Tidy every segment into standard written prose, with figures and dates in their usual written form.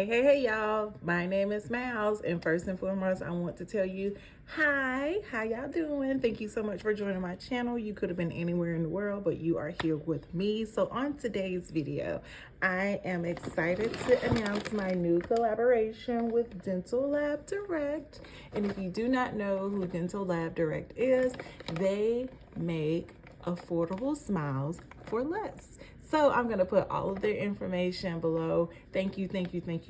Hey, y'all. My name is Miles, and first and foremost, I want to tell you hi. How y'all doing? Thank you so much for joining my channel. You could have been anywhere in the world, but you are here with me. So on today's video, I am excited to announce my new collaboration with Dental Lab Direct. And if you do not know who Dental Lab Direct is, they make affordable smiles for less. So I'm going to put all of their information below. Thank you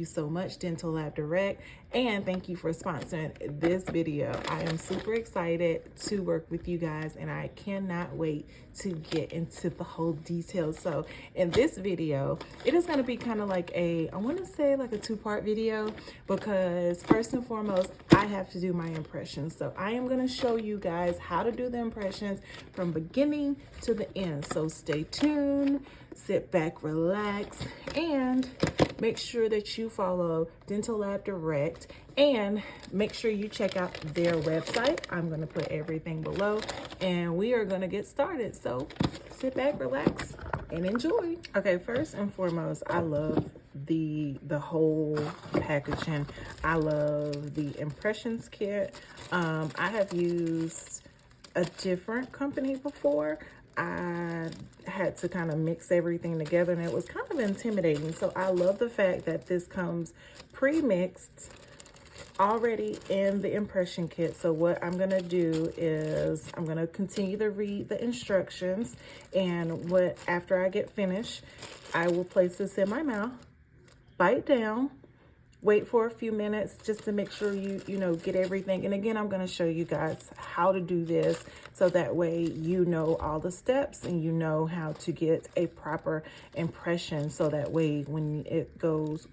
so much, Dental Lab Direct. And thank you for sponsoring this video. I am super excited to work with you guys, and I cannot wait to get into the whole details. So in this video, it is going to be kind of like I want to say like a two-part video, because first and foremost, I have to do my impressions. So I am going to show you guys how to do the impressions from beginning to the end. So stay tuned. Sit back, relax, and make sure that you follow Dental Lab Direct, and make sure you check out their website. I'm going to put everything below, and we are going to get started. So sit back, relax, and enjoy. Okay, first and foremost, I love the whole packaging. I love the impressions kit. I have used a different company before. I had to kind of mix everything together, and it was kind of intimidating. So I love the fact that this comes pre-mixed already in the impression kit. So what I'm going to do is I'm going to continue to read the instructions, and after I get finished, I will place this in my mouth, bite down, wait for a few minutes just to make sure you get everything. And again, I'm going to show you guys how to do this, so that way you know all the steps and you know how to get a proper impression, so that way when it goes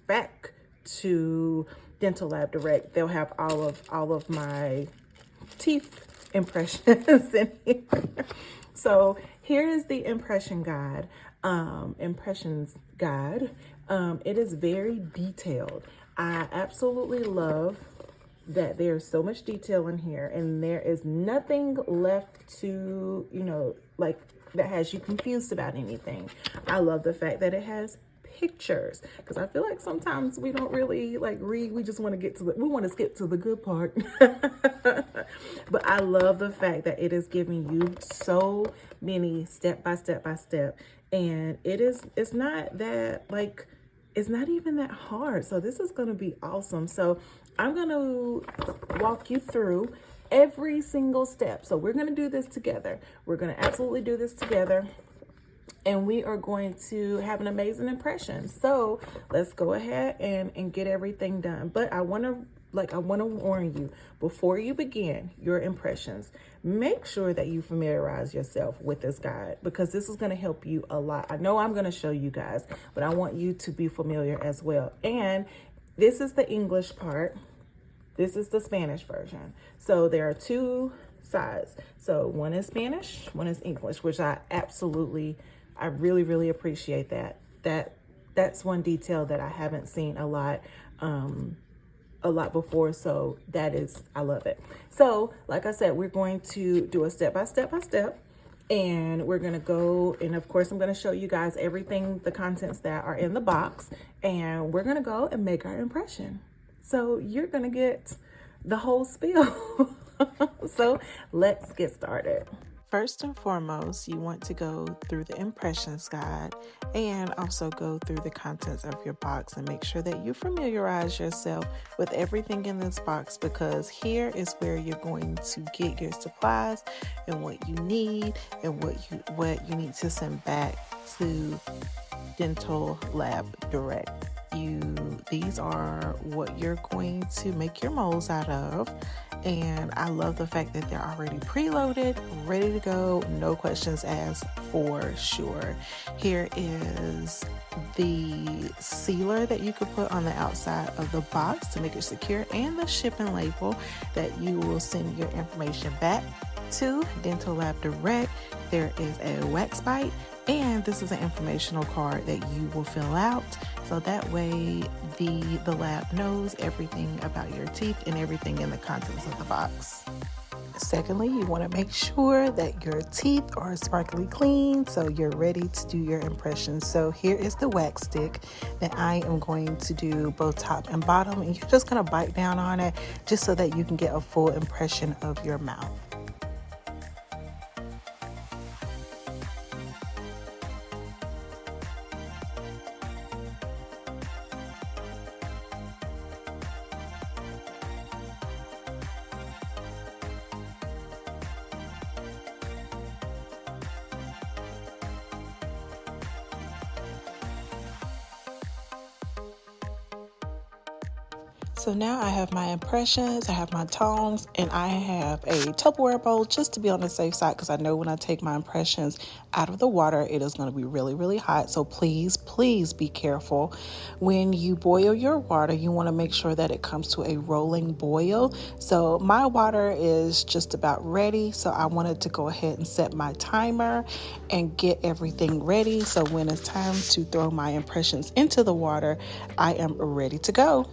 back to Dental Lab Direct, they'll have all of my teeth impressions in here. So here is the impressions guide. It is very detailed. I absolutely love that there's so much detail in here, and there is nothing left to, like that has you confused about anything. I love the fact that it has pictures, because I feel like sometimes we don't really like read. We just want to skip to the good part. But I love the fact that it is giving you so many step by step, and it's not even that hard. So this is going to be awesome. So I'm going to walk you through every single step. So we're going to do this together. We're going to absolutely do this together, and we are going to have an amazing impression. So let's go ahead and get everything done. But I want to warn you, before you begin your impressions, make sure that you familiarize yourself with this guide, because this is going to help you a lot. I know I'm going to show you guys, but I want you to be familiar as well. And this is the English part. This is the Spanish version. So there are two sides. So one is Spanish, one is English, which I really, really appreciate that. That's one detail that I haven't seen a lot before. So I love it. So like I said, we're going to do a step by step, and we're going to go, and of course I'm going to show you guys everything, the contents that are in the box, and we're going to go and make our impression. So you're going to get the whole spiel. So let's get started. First and foremost, you want to go through the impressions guide and also go through the contents of your box, and make sure that you familiarize yourself with everything in this box, because here is where you're going to get your supplies and what you need, and what you need to send back to Dental Lab Direct. These are what you're going to make your molds out of. And I love the fact that they're already preloaded, ready to go, no questions asked for sure. Here is the sealer that you could put on the outside of the box to make it secure, and the shipping label that you will send your information back to Dental Lab Direct. There is a wax bite, and this is an informational card that you will fill out, so that way the lab knows everything about your teeth and everything in the contents of the box. Secondly, you want to make sure that your teeth are sparkly clean so you're ready to do your impressions. So here is the wax stick that I am going to do both top and bottom, and you're just going to bite down on it just so that you can get a full impression of your mouth. So now I have my impressions, I have my tongs, and I have a Tupperware bowl just to be on the safe side, because I know when I take my impressions out of the water, it is going to be really, really hot. So please be careful. When you boil your water, you want to make sure that it comes to a rolling boil. So my water is just about ready. So I wanted to go ahead and set my timer and get everything ready. So when it's time to throw my impressions into the water, I am ready to go.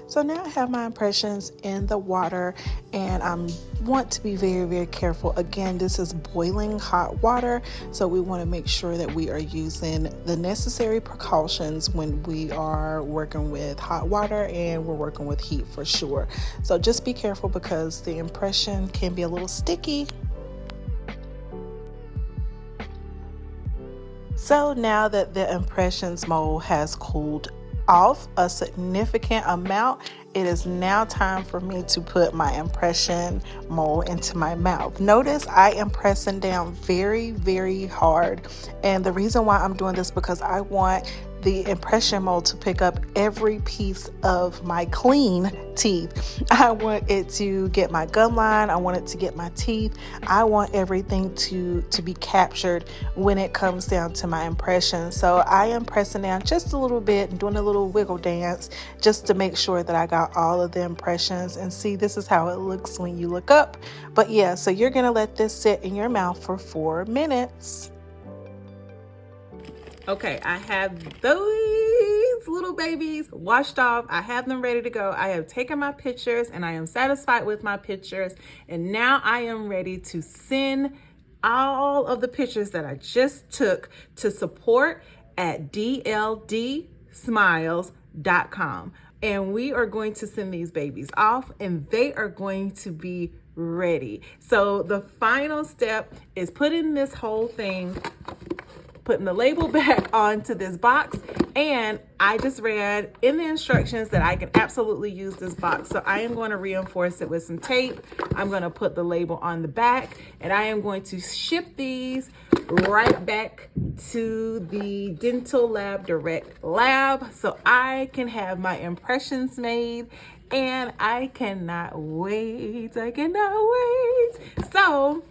So now I have my impressions in the water, and I want to be very, very careful. Again, this is boiling hot water, so we want to make sure that we are using the necessary precautions when we are working with hot water and we're working with heat for sure. So just be careful because the impression can be a little sticky. So now that the impressions mold has cooled off a significant amount, it is now time for me to put my impression mold into my mouth. Notice I am pressing down very, very hard, and the reason why I'm doing this because I want the impression mold to pick up every piece of my clean teeth. I want it to get my gum line. I want it to get my teeth. I want everything to be captured when it comes down to my impression. So I am pressing down just a little bit and doing a little wiggle dance just to make sure that I got all of the impressions. And see, this is how it looks when you look up. But yeah, so you're gonna let this sit in your mouth for 4 minutes. Okay, I have those little babies washed off. I have them ready to go. I have taken my pictures and I am satisfied with my pictures. And now I am ready to send all of the pictures that I just took to support at dldsmiles.com. And we are going to send these babies off and they are going to be ready. So the final step is putting this whole thing, putting the label back onto this box, and I just read in the instructions that I can absolutely use this box. So I am going to reinforce it with some tape. I'm going to put the label on the back, and I am going to ship these right back to the Dental Lab Direct Lab so I can have my impressions made. And I cannot wait. I cannot wait. So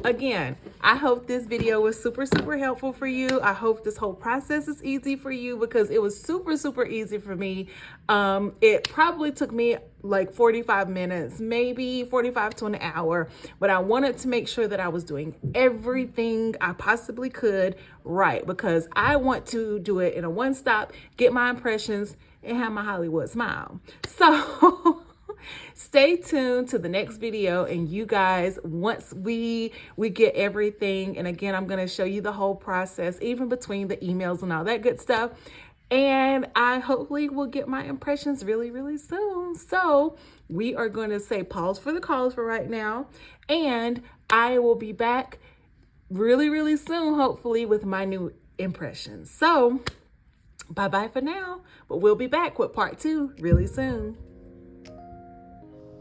again, I hope this video was super helpful for you. I hope this whole process is easy for you because it was super easy for me. It probably took me like 45 minutes, maybe 45 to an hour, but I wanted to make sure that I was doing everything I possibly could right because I want to do it in a one-stop, get my impressions, and have my Hollywood smile. So stay tuned to the next video, and you guys, once we get everything, and again, I'm going to show you the whole process, even between the emails and all that good stuff. And I hopefully will get my impressions really soon. So we are going to say pause for the calls for right now. And I will be back really soon, hopefully, with my new impressions. So bye-bye for now, but we'll be back with part 2 really soon.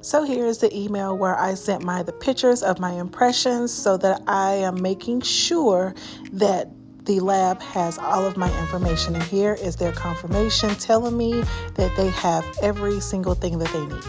So here's the email where I sent the pictures of my impressions so that I am making sure that the lab has all of my information. And here is their confirmation telling me that they have every single thing that they need.